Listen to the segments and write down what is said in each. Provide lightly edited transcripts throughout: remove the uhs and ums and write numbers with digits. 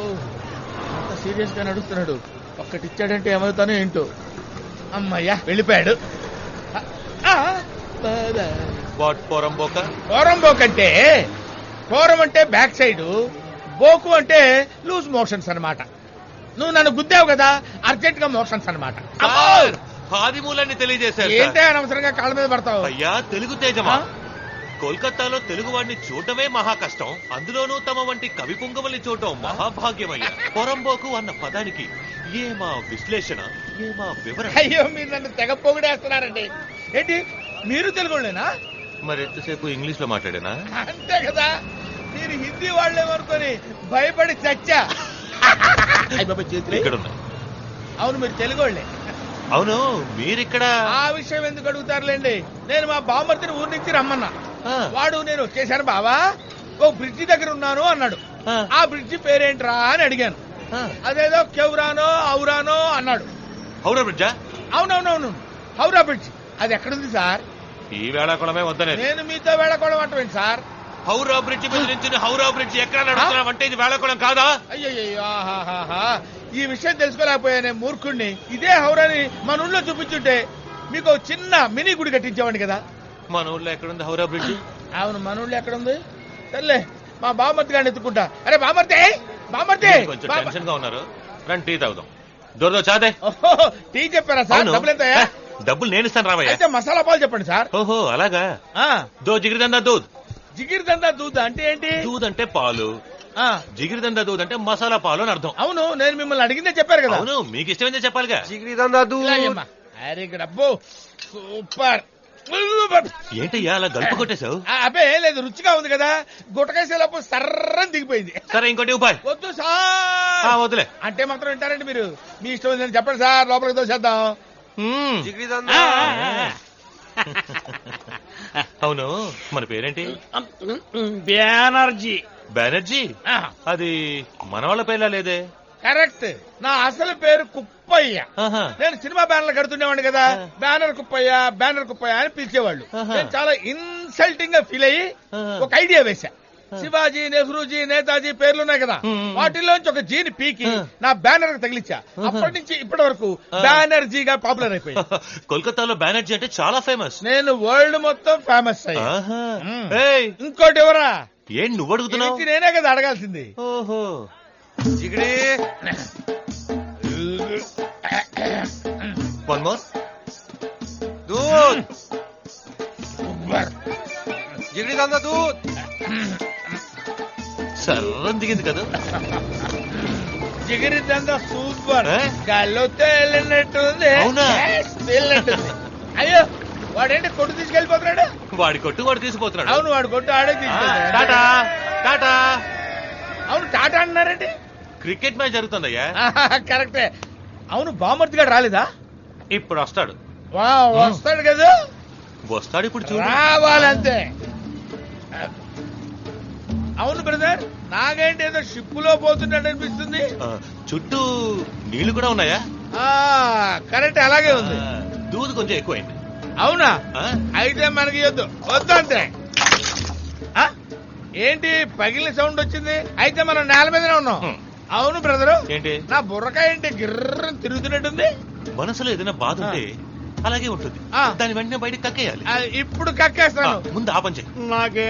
అంత సీరియస్ గా నడుస్తున్నాడు. ఒక్కటిచ్చాడంటే ఏమవుతానో ఏంటో. అమ్మయ్యా వెళ్ళిపోయాడు. పోరంబోక్ అంటే పోరం అంటే బ్యాక్ సైడ్, బోకు అంటే లూజ్ మోషన్స్ అన్నమాట. నువ్వు నన్ను గుద్దావు కదా, అర్జెంట్ గా మోషన్స్ అన్నమాట. ఆదిమూలాన్ని తెలియజేశారు. ఏంటే అనవసరంగా కాళ్ళ మీద పడతావు? అయ్యా తెలుగు తేజమా, కోల్కతాలో తెలుగు వాడిని చూడటమే మహా కష్టం, అందులోనూ తమ వంటి కవి పుంగవల్ని చూడటం మహాభాగ్యమయ్యా. పొరంబోకు అన్న పదానికి ఏమా విశ్లేషణ, ఏమా వివరణ. అయ్యో మీరు నన్ను తెగ పొగిడేస్తున్నారండి. ఏంటి మీరు తెలుగులేనా? మరి ఎంతసేపు ఇంగ్లీష్ లో మాట్లాడేనా? అంతే కదా, మీరు హిందీ వాళ్ళేమనుకొని భయపడి చచ్చా. ఇక్కడ ఉన్నాయి. అవును మీరు తెలుగోళ్లే. అవును మీరిక్కడ. ఆ విషయం ఎందుకు అడుగుతారులేండి. నేను మా బామ్మర్తిని ఊరి నుంచి రమ్మన్నా. వాడు నేను వచ్చేసాను బావా, ఓ బ్రిడ్జి దగ్గర ఉన్నాను అన్నాడు. ఆ బ్రిడ్జి పేరేంట్రా అని అడిగాను. అదేదో కెవ్రానో ఔరానో అన్నాడు. హౌరా బ్రిడ్జా? అవునవునవును, హౌరా బ్రిడ్జ్. అది ఎక్కడుంది సార్? ఈ వేళాకోళమే వద్దనే. నేను మీతో వేళకోళం అంటావేంటి సార్? హౌరా బ్రిడ్జ్ మీద నుంచి హౌరా బ్రిడ్జ్ ఎక్కడ నడుస్తున్నావు అంటే ఇది వేళాకోళం కాదా? అయ్యయ్యో, ఈ విషయం తెలుసుకోలేకపోయానే మూర్ఖుణ్ణి. ఇదే హౌరాని మన ఊళ్ళో చూపించుంటే మీకు చిన్న మినీ గుడి కట్టించేవాడిని కదా. మన ఊళ్ళో ఎక్కడుంది హౌరా బ్రిడ్జ్? అవును మన ఊళ్ళో ఎక్కడుంది? సర్లే మా బామర్తి గారిని ఎత్తుకుంటా. అరే బామర్తి, బామర్తి కొంచెం టెన్షన్ గా ఉన్నారు, రండి టీ తాగుదాం. దొరదో చాదే. టీ చెప్పారా సార్? డబ్బులు ఎంతయ్యా? డబ్బులు నేను ఇస్తాను రావయ్య. అయితే మసాలా పాలు చెప్పండి సార్. ఓహో అలాగా. దో జిగిరిదందా దూద్. జిగిరిదందా దూద్ అంటే ఏంటి? దూద్ అంటే పాలు, జిగిరిదందా దూద్ అంటే మసాలా పాలు అని అర్థం. అవును నేను మిమ్మల్ని అడిగిందే చెప్పారు కదా. అవును మీకు ఇష్టమైందే చెప్పాలిగా. జిగిరిదందా దూద్. అరే డబ్బు సూపర్. ఏంటయ్యా అలా గల్పు కొట్టేశావు? అబ్బే లేదు, రుచిగా ఉంది కదా, గుట్టకేసేలోపు సర్రని దిగిపోయింది. సరే ఇంకోటి ఉపాయ్. వద్దు సార్. వద్దులే అంటే మాత్రం వింటారండి మీరు? మీ ఇష్టం నేను చెప్పండి సార్, లోపలికి దోసేద్దాం. అవును మన పేరేంటి? బెనర్జీ. బెనర్జీ? అది మన వాళ్ళ పేర్లా లేదే. కరెక్ట్, నా అసలు పేరు కుప్పయ్య. నేను సినిమా బ్యానర్లు కడుతుండేవాడిని కదా, బ్యానర్ కుప్పయ్య బ్యానర్ కుప్పయ్య అని పిలిచేవాళ్ళు. నేను చాలా ఇన్సల్టింగ్ గా ఫీల్ అయ్యి ఒక ఐడియా వేశా. శివాజీ, నెహ్రూజీ, నేతాజీ పేర్లున్నాయి కదా, వాటిల్లోంచి ఒక జీని పీకి నా బ్యానర్ కి తగిలిచ్చా. అప్పటి నుంచి ఇప్పటి వరకు బ్యానర్జీగా పాపులర్ అయిపోయింది. కోల్కతాలో బ్యానర్జీ అంటే చాలా ఫేమస్. నేను వరల్డ్ మొత్తం ఫేమస్ అయ్యా. ఇంకోటి ఎవరా? ఏం నువ్వు అడుగుతున్నావు? నేనే కదా అడగాల్సింది. ఓహో జిగిడి. One more. దూద్. జిగిడిదందా దూద్. సర్రం దిగింది కదా. జిగిరిదందా సూపర్. గాల్లో తేలినట్టుంది. అవునా? తేలినట్టుంది. అయ్యో వాడేంటి కొట్టు తీసుకెళ్లిపోతున్నాడు? వాడి కొట్టు వాడు తీసుకుపోతున్నాడు. అవును వాడు కొట్టు ఆడే తీసుకెళ్తాడు. టాటా టాటా. అవును టాటా అన్నారండి. క్రికెట్ మ్యాచ్ జరుగుతుందయ్యా. కరెక్టే. అవును బామర్తి గారు రాలేదా? ఇప్పుడు వస్తాడు. వస్తాడు కదా. వస్తాడు ఇప్పుడు చూడు. రావాలంతే. అవును బ్రదర్, నాగేంటి ఏదో షిప్ లో పోతున్నాడు అనిపిస్తుంది. చుట్టూ నీళ్లు కూడా ఉన్నాయా? కరెక్ట్ అలాగే ఉంది. దూదు కొంచెం ఎక్కువైంది. అవునా? అయితే మనకి వద్దు వద్దు అంతే. ఏంటి పగిలిన సౌండ్ వచ్చింది? అయితే మనం నేల మీదనే ఉన్నాం. అవును బ్రదరు, ఏంటి నా బుర్రకాయ ఏంటి గిర్ర తిరుగుతున్నట్టుంది? మనసులో ఏదైనా బాధ ఉంటే అలాగే ఉంటుంది, దాని వెంటనే బయటకు కక్కేయాలి. ఇప్పుడు కక్కేస్తాను. ముందు ఆ పని చెయ్యి. నాకే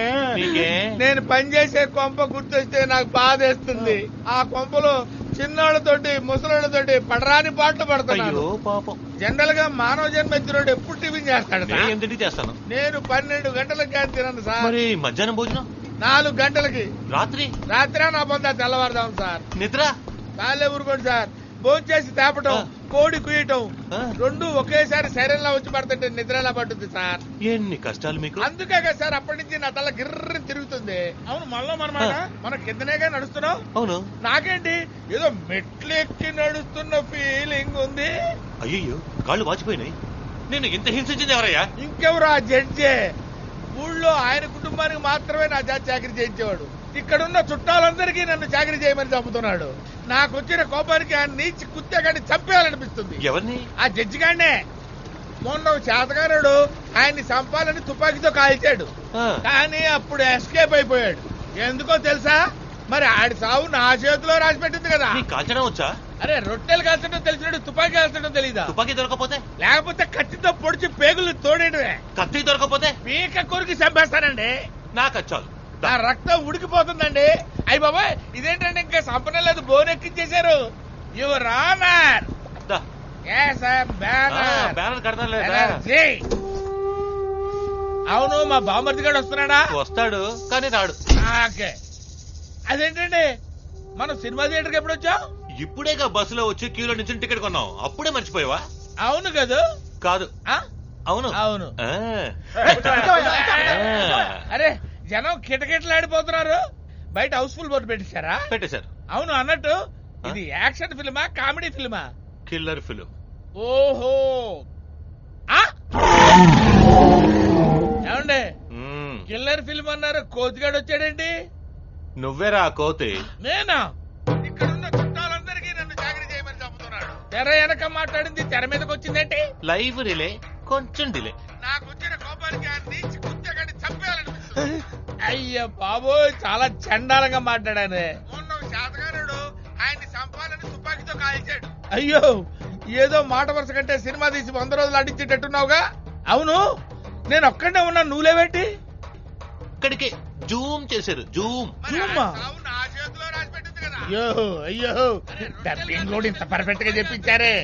నేను పనిచేసే కొంప గుర్తొస్తే నాకు బాధేస్తుంది. ఆ కొంపలో చిన్నోళ్ళతోటి ముసలోళ్ళతోటి పడరాని పాటలు పడతాను. పాపం జనరల్ గా మానవ జన్మ ఎత్తినోడు ఎప్పుడు టిఫిన్ చేస్తాడు? ఏంటి చేస్తాను. నేను 12 గంటలకి తినను సార్. మరి మధ్యాహ్నం భోజనం 4 గంటలకి. రాత్రి నా పొందా తెల్లవారుదాం సార్. నిద్ర కాలే ఊరుకోండి సార్. భోజనం చేసి తేపటం, కోడి కుయ్యటం రెండు ఒకేసారి శరీరంలో వచ్చి పడుతుంటే నిద్ర ఎలా పడుతుంది సార్? ఎన్ని కష్టాలు మీకు. అందుకే కదా సార్ అప్పటి నుంచి నా తల గిర్ర తిరుగుతుంది. అవును మనలో మన కిందనేగా నడుస్తున్నావు. అవును నాకేంటి ఏదో మెట్లు ఎక్కి నడుస్తున్న ఫీలింగ్ ఉంది. అయ్యో కాళ్ళు వాచిపోయినాయి. నేను ఇంత హింసించింది ఎవరయ్యా? ఇంకెవరు? ఆ జడ్జే. ఊళ్ళో ఆయన కుటుంబానికి మాత్రమే నా జాతి చాకరీ చేయించేవాడు. ఇక్కడున్న చుట్టాలందరికీ నన్ను చాకరీ చేయమని చంపుతున్నాడు. నాకు వచ్చిన కోపానికి ఆయన నీచి కుత్తేగాని చంపేయాలనిపిస్తుంది. ఎవరిని? ఆ జడ్జి గానే. మొన్న చేతగారుడు ఆయన్ని చంపాలని తుపాకీతో కాల్చాడు, కానీ అప్పుడు ఎస్కేప్ అయిపోయాడు. ఎందుకో తెలుసా? మరి ఆడి సావు నా చేతిలో రాసి పెట్టింది కదా. నీకు కాల్చడం వచ్చా? అరే రొట్టెలు కాల్చడం తెలిసినట్టు తుపాకీ కాల్చడం తెలీదా? తుపాకీ దొరకపోతే? లేకపోతే కత్తితో పొడిచి పేగులు తోడేయడమే. కత్తి దొరకపోతే? పీక కొరికి చంపేస్తానండి. నాకు చాలు. నా రక్తం ఉడికిపోతుందండి. అయ్యి బాబాయ్ ఇదేంటంటే ఇంకా సంపనలేదు బోనెక్కించేశారు. Your honour. బ్యానర్ కడతాను. అవును మా బామర్ది గారు వస్తున్నాడా? వస్తాడు కానీ రాడు. ఓకే. అదేంటండి మనం సినిమా థియేటర్కి ఎప్పుడు వచ్చాం? ఇప్పుడేగా బస్సులో వచ్చి క్యూలో నుంచి టికెట్ కొన్నాం. అప్పుడే మర్చిపోయావా? అవును కదా. కాదు అవును అవును. ఆ. అరే జనం కిటకిటలాడిపోతున్నారు. బయట హౌస్ఫుల్ బోర్డు పెట్టేశారా? పెట్టేశారు. అవును అన్నట్టు ఇది యాక్షన్ ఫిల్మా కామెడీ ఫిల్మా? Killer film. ఓహో ఏమండి కిల్లర్ ఫిల్మ్ అన్నారు, కోతిగాడు వచ్చాడేంటి? నువ్వేరా కోతి. నేనా? ఇక్కడున్న చుట్టాలందరికీ నన్ను చాకరీ చేయమని చెబుతున్నాడు. తెర వెనక మాట్లాడింది తెర మీదకి వచ్చిందేంటి? లైవ్ రిలే కొంచెం డిలే. నాకు వచ్చిన కోపానికి అన్ని కుత్తగాడి చంపేయాలనిపిస్తుంది. అయ్య బాబోయ్ చాలా చండాలంగా మాట్లాడాను. మొన్న శాతగారుడు ఆయన్ని చంపాలని తుపాకీతో కాల్చాడు. అయ్యో ఏదో మాట వరుస కంటే సినిమా తీసి 100 రోజులు అడిచేటట్టున్నావుగా. అవును నేను ఒక్కడే ఉన్నా, నువ్వులేవేంటి? ఇక్కడికి జూమ్ చేశారు. జూమ్. అయ్యో అయ్యో డబ్బింగ్ కూడా ఇంత పర్ఫెక్ట్ గా చెప్పించారే.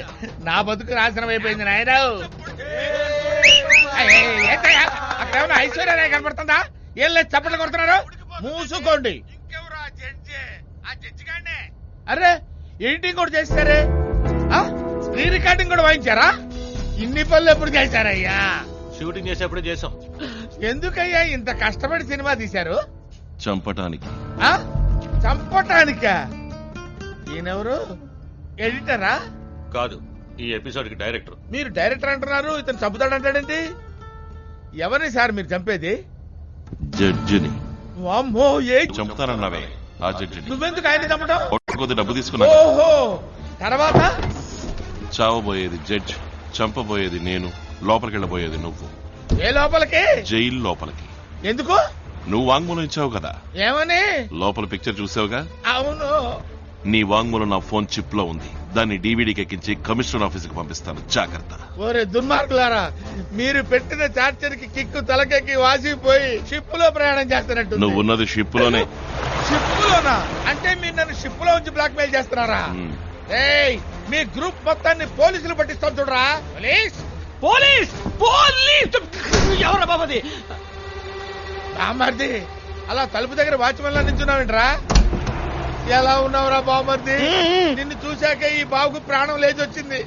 నా బతుకు నాశనం అయిపోయింది నాయరావు. అక్కడేమన్నా ఐశ్వర్య కనపడుతుందా? ఏం లేదు చప్పట్లు కొడుతున్నారు. మూసుకోండి. అరే ఎడిటింగ్ కూడా చేస్తారే, రీ రికార్డింగ్ కూడా వాయించారా? ఇన్ని పనులు ఎప్పుడు చేశారయ్యా? షూటింగ్ చేసేప్పుడు చేసాం. ఎందుకయ్యా ఇంత కష్టపడి సినిమా తీశారు? చంపటానికి. చంపటానికా? ఈయనెవరు? ఎడిటరా? కాదు, ఈ ఎపిసోడ్ కి డైరెక్టర్. మీరు డైరెక్టర్ అంటున్నారు, ఇతను చంపుతాడంటాడేంటి? ఎవరిని సార్ మీరు చంపేది? జడ్జిని. వామ్మో ఏ చంపుతానన్నావే ఆ జడ్జిని. నువ్వెందుకు ఆయన చంపటం? కొద్ది డబ్బు తీసుకున్నా. ఓహో తర్వాత చావబోయేది జడ్జ్, చంపబోయేది నేను, లోపలికి వెళ్ళబోయేది నువ్వు. ఏ లోపలికి? జైలు లోపలికి. ఎందుకు? నువ్వు వాంగ్మూలం ఇచ్చావు కదా. ఏమని? లోపల పిక్చర్ చూసావుగా. అవును. నీ వాంగ్మూలం నా ఫోన్ చిప్ లో ఉంది. దాన్ని డీవీడీకి ఎక్కించి కమిషనర్ ఆఫీస్ కి పంపిస్తాను, జాగ్రత్త. ఓరే దుర్మార్గులారా, మీరు పెట్టిన చార్జర్ కి కిక్కు తలకెక్కి వాసిపోయి షిప్ లో ప్రయాణం చేస్తున్నట్టు. నువ్వు ఉన్నది షిప్ లోనే. షిప్ లోనా? అంటే మీరు నన్ను షిప్ లో ఉంచి బ్లాక్ మెయిల్ చేస్తున్నారా? ఏయ్ మీ గ్రూప్ మొత్తాన్ని పోలీసులు పట్టిస్తాం చూడరా. Police police police. ఎవరా బాబది? బామర్ది అలా తలుపు దగ్గర వాచ్మెన్ లా నించున్నావేంట్రా? ఎలా ఉన్నావురా బామర్ది? నిన్ను చూశాక ఈ బాబుకు ప్రాణం లేచి వచ్చింది.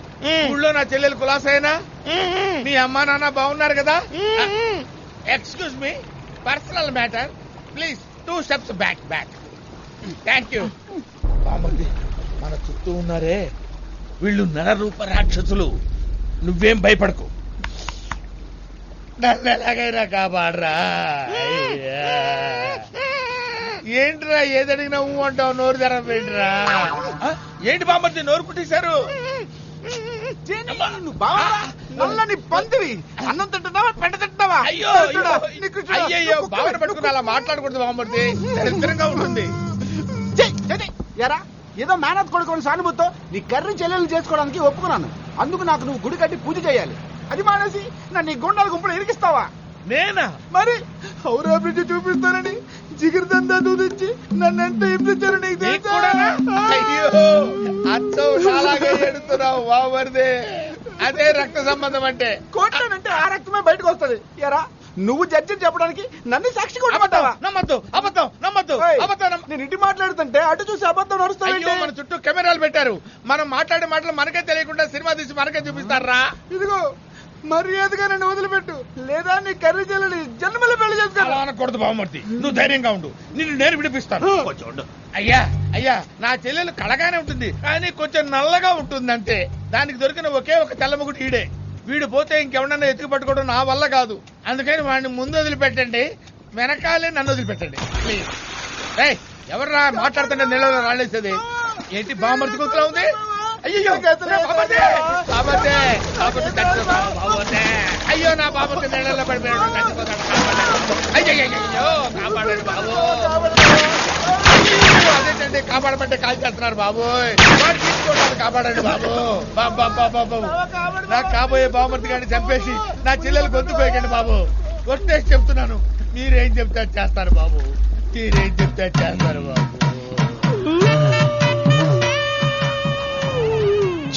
ఊళ్ళో నా చెల్లెలు కులాసైనా మీ అమ్మా నాన్న బాగున్నారు కదా? Excuse me, personal matter please 2 steps back. Thank you. బామర్ది మన చుట్టూ ఉన్నారే వీళ్ళు నరరూప రాక్షసులు. నువ్వేం భయపడకు, నన్ను ఎలాగైనా కాపాడరా. ఏంట్రా ఏదడిగినా అంటావు? నోరు తెరవేంట్రా? ఏంటి బామ్మర్ది నోరు కుట్టేశారు? నల్లని పందిరి అన్నం తింటున్నావా పెంట తింటున్నావా? అయ్యో అయ్యో బావన పట్టుకుని అలా మాట్లాడకూడదు బామ్మర్ది, దరిద్రంగా ఉంటుంది. ఎరా ఏదో మేనత్ కొడుకుని సానుభూతితో నీ కర్రీ చెల్లెలు చేసుకోవడానికి ఒప్పుకున్నాను. అందుకు నాకు నువ్వు గుడి కట్టి పూజ చేయాలి. అది మానేసి నన్ను నీ గుండాల గుంపులు ఇరికిస్తావా? నేనా? మరి హౌరా బ్రిడ్జ్ చూపిస్తానని జిగిరిదందా దూదించి నన్ను ఎంత హింసించారు నీకు తెలుసా? అయ్యో అచ్చం అలాగే ఎడుతున్నావు బామర్ది. అదే రక్త సంబంధం అంటే. కొట్టానంటే ఆ రక్తమే బయటకు వస్తుంది. ఎరా నువ్వు జడ్జి చెప్పడానికి నన్ను సాక్షి కొట్టమంటావా? నమ్మద్దు అబద్ధం, నమ్మద్దు అబద్ధం. నేను ఇంటి మాట్లాడుతుంటే అటు చూసి అబద్ధం నడుస్తాను. మన చుట్టూ కెమెరాలు పెట్టారు. మనం మాట్లాడే మాటలు మనకే తెలియకుండా సినిమా తీసి మనకే చూపిస్తారా? ఇదిగో మర్యాదగా నన్ను వదిలిపెట్టు, లేదా నీ కర్రీ చెల్లెలి జన్మలో పెళ్లి చేసుకోవాలి. అనకూడదు బావమూర్తి, నువ్వు ధైర్యంగా ఉండు, నిన్ను నేను విడిపిస్తాను. అయ్యా అయ్యా నా చెల్లెలు కళగానే ఉంటుంది కానీ కొంచెం నల్లగా ఉంటుంది అంతే. దానికి దొరికిన ఒకే ఒక తెల్లముగుడు ఈడే. వీడు పోతే ఇంకెవడన్నా ఎత్తుకు పట్టుకోవడం నా వల్ల కాదు. అందుకని వాడిని ముందు వదిలిపెట్టండి, వెనకాలే నన్ను వదిలిపెట్టండి ప్లీజ్. ఎవర్రా మాట్లాడుతుంటే నీళ్ళలో రాలేసేది? ఏంటి బామర్తి గుంతలా ఉంది? అయ్యో అయ్యో నా బాబుకి నీళ్ళలో పడిపోయాడు, చచ్చిపోతాడు. అయ్యో కాపాడండి బాబు. అదేంటండి కాపాడమంటే కాల్ చేస్తున్నారు బాబు. కాపాడండి బాబు. బాబు నాకు కాబోయే బామర్ది గారిని చంపేసి నా చెల్లెలు గొంతు పోయకండి బాబు. కొట్టేసి చెప్తున్నాను, మీరేం చెప్తే చేస్తారు బాబు. మీరేం చెప్తే చేస్తారు బాబు.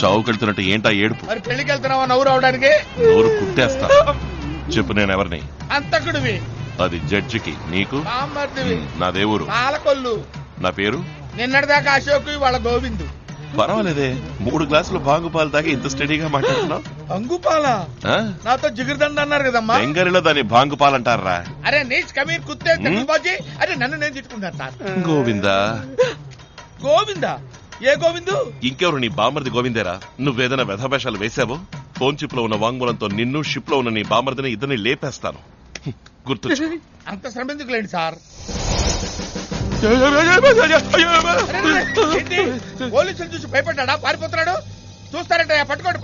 చావు కడుతున్నట్టు ఏంటా ఏడుపు? మరి పెళ్లికి వెళ్తున్నావా నవ్వు రావడానికి? నోరు కుట్టేస్తా. చెప్పు, నేను ఎవరిని? అంతకుడివి. అది జడ్జికి, నీకు? బామర్దివి. నా దేవురు పాలకొల్లు. నా పేరు? నిన్నటిదాకా అశోక్, వాళ్ళ గోవిందు. పర్వాలేదే, 3 గ్లాసులు బాంగు పాలు తాగి ఇంత స్టడీగా మాట్లాడుతున్నావు. అంగుపాల నాతో జిగిరిదండ అన్నారు కదమ్మా. బెంగాలీలో దాన్ని బాంగు పాలు అంటారా? అరే నీచ్ కమీర్ కుత్తే బాజీ. అరే నన్ను నేను తిట్టుకుంటాను సార్. గోవిందా? గోవిందా? ఏ గోవిందు? ఇంకెవరు? నీ బామర్ది గోవిందేరా. నువ్వేదైనా వ్యధభేషాలు వేశావో ఫోన్ చిప్ లో ఉన్న వాంగ్మూలంతో నిన్ను, షిప్ లో ఉన్న నీ బామర్దిని ఇద్దరిని లేపేస్తాను. గుర్తు. అంత శ్రమ ఎందుకు లేండి సార్. పోలీసులు చూసి భయపడ్డా పారిపోతున్నాడు. చూస్తారంట. పట్టుకోండి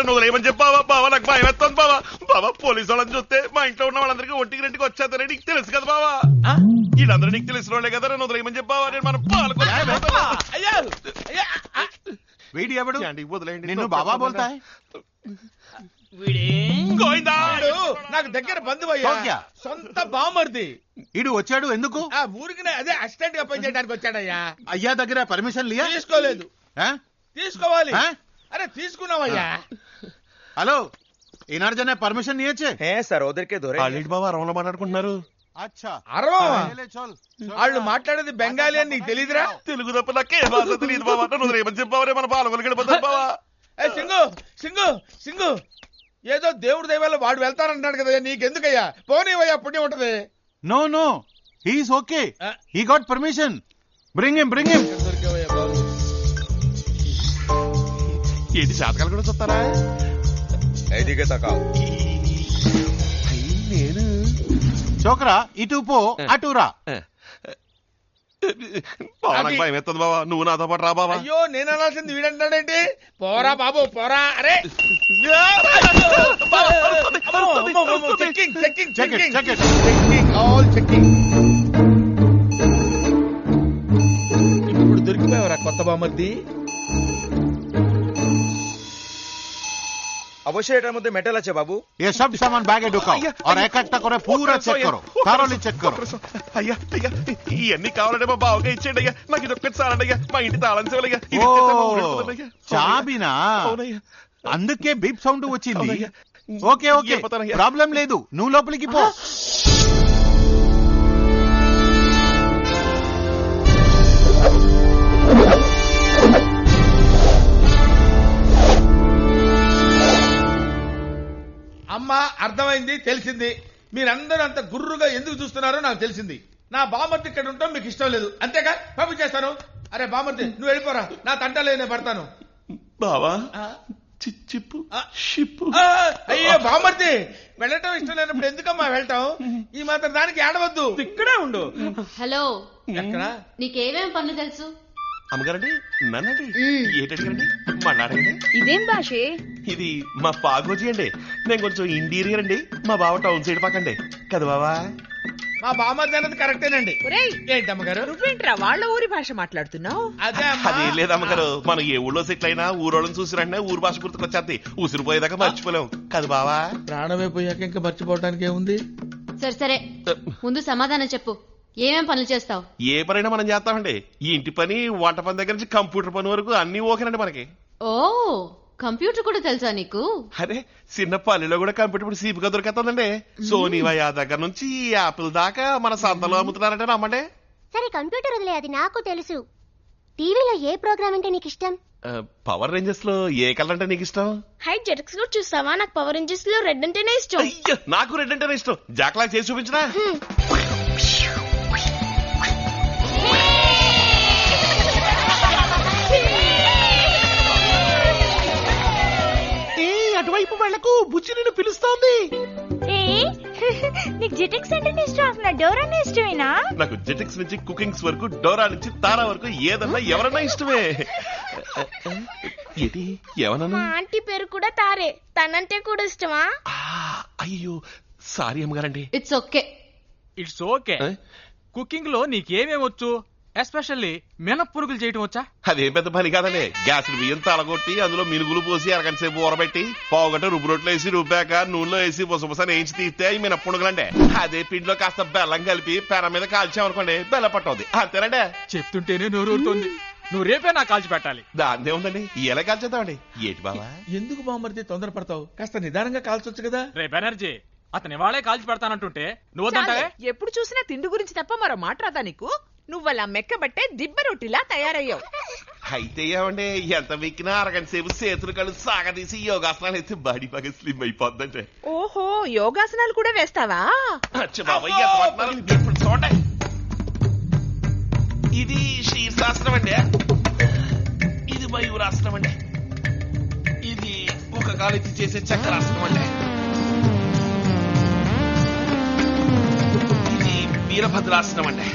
నువ్వు చెప్పావా బావా? నాకు భయం వేస్తాను బావా. బావా పోలీసు వాళ్ళని చూస్తే మా ఇంట్లో ఉన్న వాళ్ళందరికీ ఒంటికి రెండుకి వచ్చేద్దరే నీకు తెలుసు కదా బావా. వీళ్ళందరూ నీకు తెలిసిన వాళ్ళే కదా. నువ్వు ఏమని చెప్పావా? నేను మనం వీడి ఎవడు? వదిలేయండి. నిన్ను బాబా బోల్తా హై? నాకు దగ్గర బంధువయ్యా, సొంత బామర్ది. ఇడు వచ్చాడు ఎందుకు? ఆ ఊరికి అదే అసిస్టెంట్ గా పనిచేయడానికి వచ్చాడయ్యా. అయ్యా దగ్గర పర్మిషన్ లియా? తీసుకోలేదు. తీసుకోవాలి. అరే తీసుకున్నావయ్యా. హలో, ఇనార్జనే పర్మిషన్ నియచ్చే? సార్ ఉదర్కే దొరే. బాబా అరవలో మాట్లాడుకుంటున్నారు. వాళ్ళు మాట్లాడేది బెంగాలీ అని నీకు తెలీదురా? తెలుగు తప్ప నాకే భాష తెలియదు బాబా. నువ్వు ఏమని చెప్పావరే? మన పాలకొల్లు గడిపోతారు బావా. సింగు సింగు సింగు, ఏదో దేవుడి దైవాల్లో వాడు వెళ్తానంటున్నాడు కదా, నీకెందుకయ్యా? పోనీవయ్యా, పుణ్యం ఉంటది. No no, he is okay. He got permission. Bring him, bring him. ఏంటి శాతకాలు కూడా చూస్తారా? ఐదికే తకావ్. నేను చోకరా ఇటు పో, అటురా. భయం ఎత్తదు బాబా. నువ్వు నాతో పాటు రా బాబా. అయ్యో, నేను అనాల్సింది వీడంటాడేంటి? పోరా బాబు పోరా. అరే checking checking checking checking all checking. ఇప్పుడు దొరికిపోయావరా కొత్త బామర్ది? অবশ্যই এটার মধ্যে মেটাল আছে বাবু। ये सब सामान बैग में ढुकाओ और एक एक करे पूरा चेक करो, thoroughly चेक करो। అయ్యా అయ్యా, ఇవన్నీ కావాలంటే మా బావగా ఇచ్చేయండి అయ్యా. నాకు ఇది ఒక్కటి చాలండి అయ్యా. మా ఇంటి తాళం చెవులయ్యా. చాబినా? అందుకే బీప్ సౌండ్ వచ్చింది. ఓకే ఓకే, ప్రాబ్లం లేదు. నువ్వు లోపలికి పో. అమ్మా అర్థమైంది, తెలిసింది. మీరందరూ అంత గుర్రుగా ఎందుకు చూస్తున్నారో నాకు తెలిసింది. నా బామర్ది ఇక్కడ ఉంటాం మీకు ఇష్టం లేదు, అంతేగా? పంపించేస్తాను. అరే బామర్ది నువ్వు వెళ్ళిపోరా, నా తంటలే నేను పడతాను. బావా చిప్పు షిప్పు. అయ్యో బామర్ది, వెళ్ళటం ఇష్టం లేనప్పుడు ఎందుకమ్మా వెళ్ళటం? ఈ మాత్రం దానికి ఏడవద్దు, ఇక్కడే ఉండు. హలో, ఎక్కడ? నీకేమేం పనులు తెలుసు? అమ్మగారండి, నన్నండి ఏంటండి మన్నాడండి. ఇదేం భాషే? ఇది మా పాగోజీ అండి. నేను కొంచెం ఇంటీరియర్ అండి. మా బావ టౌన్ సైడ్ పక్కండి కదా బావా. మా బామర్ది అన్నది కరెక్టేనండి. ఏంటి అమ్మగారు నువ్వేంట్రా వాళ్ళ ఊరి భాష మాట్లాడుతున్నావు? అదే లేదు అమ్మగారు, మనం ఏ ఊళ్ళో సెటిల్ అయినా ఊరోళ్ళని చూసిరంటే ఊరు భాష గుర్తుకొచ్చేది. ఉసిరిపోయేదాకా మర్చిపోలేం కదా బావా. ప్రాణమే పోయాక ఇంకా మర్చిపోవడానికి ఏముంది? సరే సరే, ముందు సమాధానం చెప్పు. ఏమేం పనులు చేస్తావు? ఏ పనైనా మనం చేస్తామండి. ఈ ఇంటి పని, వంట పని దగ్గర నుంచి కంప్యూటర్ పని వరకు అన్ని ఓకేనండి మనకి. ఓ, కంప్యూటర్ కూడా తెలుసా నీకు? అరే చిన్న పల్లెలో కూడా కంప్యూటర్ ఇప్పుడు సీపుగా దొరికేస్తుందండి. సోనీ వయా దగ్గర నుంచి యాపిల్ దాకా మన సంతలో అమ్ముతున్నారంటే నమ్మండి. సరే కంప్యూటర్ వదిలే, అది నాకు తెలుసు. టీవీలో ఏ ప్రోగ్రామ్ అంటే నీకు ఇష్టం? పవర్ రేంజర్స్ లో ఏ కలర్ అంటే నీకు ఇష్టం? హై జెటక్స్ కూడా చూస్తావా? నాకు పవర్ రేంజర్స్ లో రెడ్ అంటేనే ఇష్టం. అయ్యో, నాకు రెడ్ అంటేనే ఇష్టం. జాక్లా చేసి చూపించరా? అటువైపు వాళ్లకు బుజ్జి నిన్ను పిలుస్తోంది. నీకు జెటక్స్ అంటే ఇష్టం, నా డోరా ఇష్టమేనా? నాకు జెటక్స్ నుంచి కుకింగ్స్ వరకు, డోరా నుంచి తారా వరకు ఏదన్నా ఎవరన్నా ఇష్టమే. ఏంటి ఏమన్నా? మా ఆంటీ పేరు కూడా తారే, తనంటే కూడా ఇష్టమా? అయ్యో సారీ అమ్మగారండి. It's okay. It's okay. Cooking లో నీకేమేమి వచ్చు? ఎస్పెషల్లీ మినప్పురుగులు చేయటం వచ్చా? అదేం పెద్ద పని కాదండి. గ్యాస్ బియ్యం తలగొట్టి అందులో మినుగులు పోసి అరగంట సేపు ఊరబెట్టి పావుగంట రుబ్బు రొట్టెలు వేసి రుబ్బాక నూనెలో వేసి బుసబుస వేయించి తీస్తే అవి మినప్పుడుగులండి. అదే పిండిలో కాస్త బెల్లం కలిపి పెర మీద కాల్చామనుకోండి బెల్లం పట్టవుద్ది. అంతేనండి. చెప్తుంటేనే నోరూరుతోంది. నువ్వు రేపే నాకు కాల్చి పెట్టాలి. దాందే ఉందండి. ఎలా కాల్చేద్దామండి? ఏంటి బావా? ఎందుకు బామ్మర్ది తొందరపడతావు? కాస్త నిదానంగా కాల్చొచ్చు కదా. రే బెనర్జీ, అతని వాళ్ళే కాల్చి పెడతానంటుంటే నువ్వు వద్దంటావే? ఎప్పుడు చూసినా తిండి గురించి తప్ప మరో మాట్లాడదా నీకు? నువ్వలా మెక్కబట్టే దిబ్బ రొట్టిలా తయారయ్యావు. అయితే ఏమండి, ఎంత వెక్కినా అరగంట సేపు చేతులు కళ్ళు సాగదీసి యోగాసనాలు అయితే బాడీ బాగా స్లిమ్ అయిపోద్దంటే. ఓహో, యోగాసనాలు కూడా వేస్తావా? బాబాయ్ ఎంత పడుతున్నారు? ఇప్పుడు చూడండి, ఇది శీర్షాసనం అండి, ఇది మయూరాసనం అండి, ఇది ఒక కాలెత్తి చేసే చక్రాసనం అండి, ఇది వీరభద్రాసనం అండి.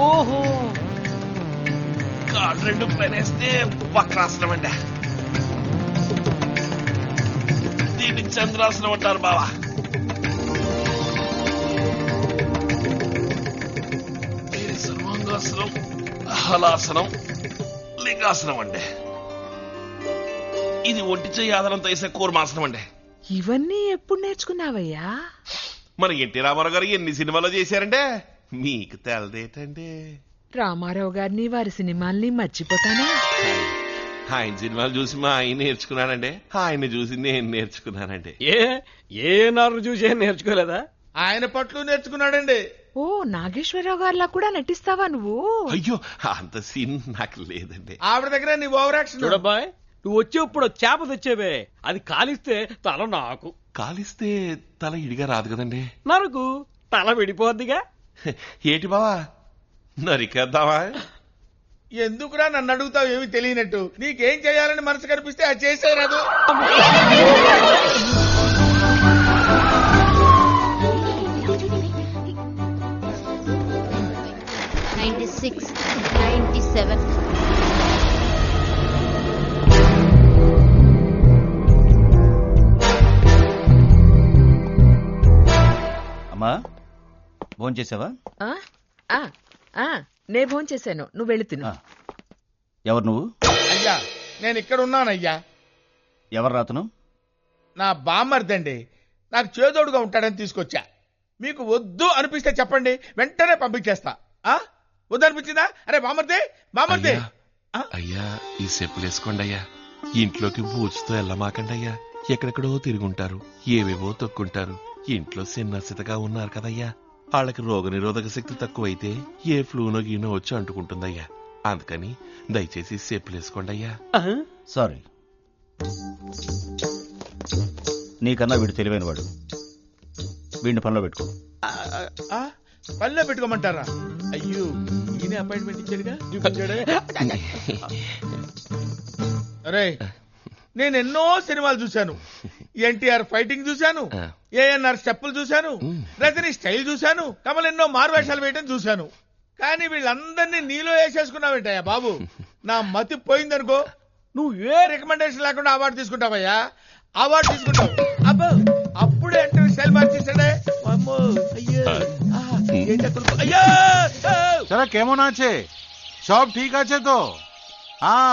ఓహో, కాళ్ళు రెండు పైనేస్తే వక్రాసనం అండి. దీన్ని చంద్రాసనం అంటారు బావా. దీని సర్వాంగాసనం, హలాసనం, లింగాసనం అండి. ఇది ఒంటి చెయ్యి ఆధారంతో వేసే కూర్మాసనం అండి. ఇవన్నీ ఎప్పుడు నేర్చుకున్నావయ్యా? మన ఎన్టీ రామారావు గారు ఎన్ని సినిమాలో చేశారంటే మీకు తెలదేటండి. రామారావు గారిని వారి సినిమాల్ని మర్చిపోతానా? ఆయన సినిమాలు చూసి మా ఆయన నేర్చుకున్నానండి, ఆయన చూసి నేను నేర్చుకున్నానండి. ఏ నారు చూసి నేర్చుకోలేదా? ఆయన పట్లు నేర్చుకున్నాడండి. ఓ, నాగేశ్వరరావు గారిలా కూడా నటిస్తావా నువ్వు? అయ్యో, అంత సీన్ నాకు లేదండి. ఆవిడ దగ్గర నీ ఓవర్ యాక్షన్. చూడబ్బాయ్, నువ్వు వచ్చేప్పుడు చేప తెచ్చేవే, అది కాలిస్తే తల నాకు. కాలిస్తే తల ఇడిగా రాదు కదండి. నరకు తల విడిపోద్దిగా. ఏటి బావా, నరికేద్దామా? ఎందుకురా నన్ను అడుగుతావు ఏమి తెలియనట్టు? నీకేం చేయాలని మనసు కనిపిస్తే అది చేసేరాదు. అమ్మా, భోంచేసావా? నే భోంచేశాను, నువ్వు వెళ్ళి తిను. ఎవరు నువ్వు? అయ్యా, నేను ఇక్కడ ఉన్నానయ్యా. ఎవరు రాతను? నా బామ్మర్దండి. నాకు చేదోడుగా ఉంటాడని తీసుకొచ్చా. మీకు వద్దు అనిపిస్తే చెప్పండి, వెంటనే పంపించేస్తా. వద్దు అనిపించిందా? అరే బామ్మర్దే, బామ్మర్దే. అయ్యా, ఈ చెప్పులు వేసుకోండి అయ్యా. ఇంట్లోకి బూచుతో వెళ్ళమాకండి అయ్యా. ఎక్కడెక్కడో తిరుగుంటారు, ఏవేవో తొక్కుంటారు. ఇంట్లో సిన్నసితగా ఉన్నారు కదయ్యా, వాళ్ళకి రోగ నిరోధక శక్తి తక్కువైతే ఏ ఫ్లూనో గీనో వచ్చి అంటుకుంటుందయ్యా. అందుకని దయచేసి చెప్పులు వేసుకోండి అయ్యా. సారీ, నీకన్నా వీడు తెలివైన వాడు. వీడిని పనిలో పెట్టుకో. పనిలో పెట్టుకోమంటారా? అయ్యో, ఈయన అపాయింట్మెంట్ ఇచ్చాడుగా. అరే, నేను ఎన్నో సినిమాలు చూశాను. ఎన్టీఆర్ ఫైటింగ్ చూశాను, ఏఎన్ఆర్ స్టెప్పులు చూశాను, రజనీ స్టైల్ చూశాను, కమల్ ఎన్నో మారువేషాలు వేయటం చూశాను. కానీ వీళ్ళందరినీ నీలో వేసేసుకున్నావేంటయ్యా బాబు? నా మతి పోయిందనుకో, నువ్వు ఏ రికమెండేషన్ లేకుండా అవార్డు తీసుకుంటావయ్యా. అవార్డు తీసుకుంటావు. అబ్బో, అప్పుడే అంటే స్టైల్ మార్చేసాడే. అయ్యో, चला केमन आछे? सब ठीक आछे तो? हाँ